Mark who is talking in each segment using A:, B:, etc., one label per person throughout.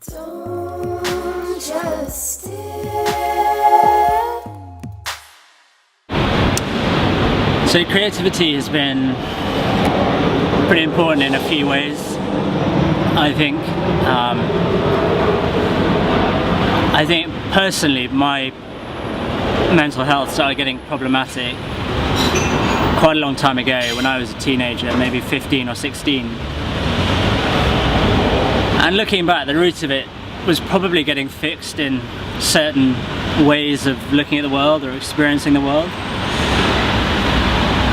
A: Don't just stare.
B: So creativity has been pretty important in a few ways, I think. I think personally my mental health started getting problematic quite a long time ago when I was a teenager, maybe 15 or 16. And looking back, the root of it was probably getting fixed in certain ways of looking at the world or experiencing the world,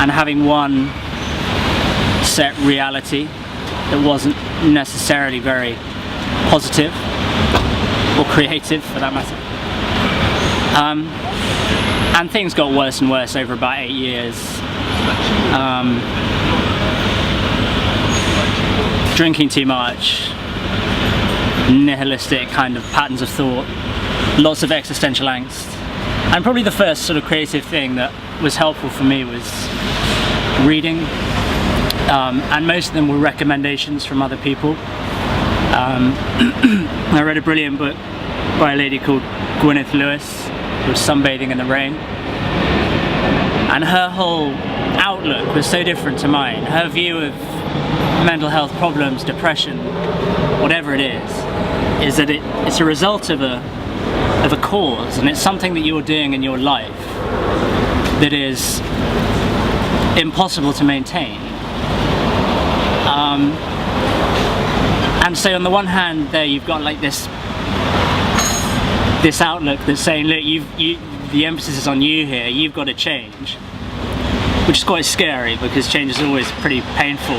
B: and having one set reality that wasn't necessarily very positive or creative for that matter. And things got worse and worse over about 8 years. Drinking too much, nihilistic kind of patterns of thought, lots of existential angst. And probably the first sort of creative thing that was helpful for me was reading, and most of them were recommendations from other people. I read a brilliant book by a lady called Gwyneth Lewis, who was sunbathing in the rain, and her whole outlook was so different to mine. Her view of mental health problems, depression, whatever it is that it's a result of a cause, and it's something that you're doing in your life that is impossible to maintain. And so on the one hand there you've got like this outlook that's saying, look, the emphasis is on you here, you've got to change, which is quite scary because change is always pretty painful.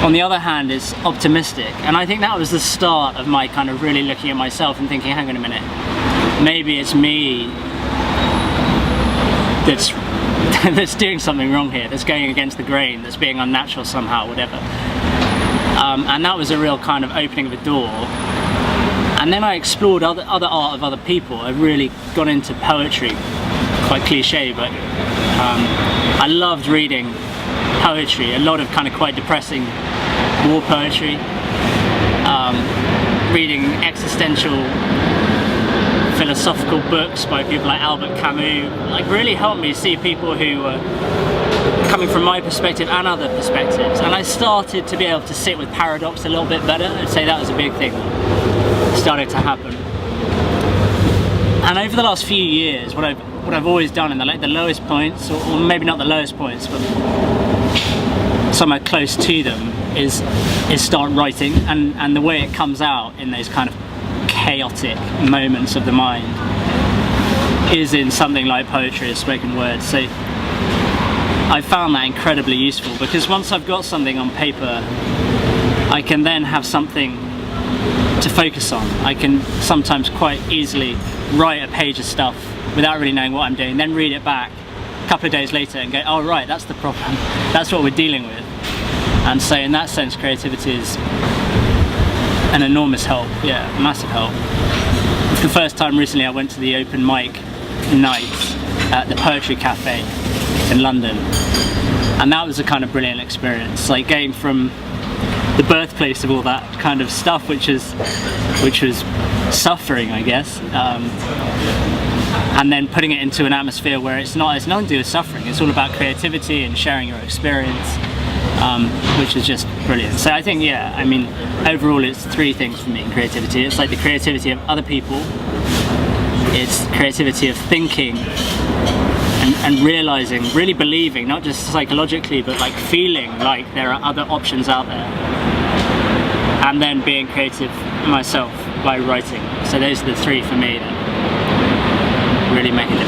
B: On the other hand, it's optimistic, and I think that was the start of my kind of really looking at myself and thinking, hang on a minute, maybe it's me that's doing something wrong here, that's going against the grain, that's being unnatural somehow, whatever. And that was a real kind of opening of a door. And then I explored other art of other people. I really got into poetry, quite cliche, but I loved reading poetry, a lot of kind of quite depressing war poetry, reading existential philosophical books by people like Albert Camus, like really helped me see people who were coming from my perspective and other perspectives, and I started to be able to sit with paradox a little bit better. I'd say that was a big thing that started to happen. And over the last few years, what I've always done in the lowest points, or maybe not the lowest points, but somewhere close to them, is start writing, and the way it comes out in those kind of chaotic moments of the mind is in something like poetry or spoken word. So I found that incredibly useful, because once I've got something on paper, I can then have something to focus on. I can sometimes quite easily write a page of stuff without really knowing what I'm doing, then read it back a couple of days later and go, oh right, that's the problem, that's what we're dealing with. And so in that sense, creativity is an enormous help, yeah, massive help. For the first time recently I went to the open mic night at the Poetry Cafe in London, and that was a kind of brilliant experience, like going from the birthplace of all that kind of stuff, which was suffering, I guess, and then putting it into an atmosphere where it's nothing to do with suffering, it's all about creativity and sharing your experience, which is just brilliant. So I think, yeah, I mean, overall it's three things for me in creativity. It's like the creativity of other people, it's creativity of thinking and realizing, really believing, not just psychologically, but like feeling like there are other options out there, and then being creative myself by writing. So those are the three for me that really make a difference.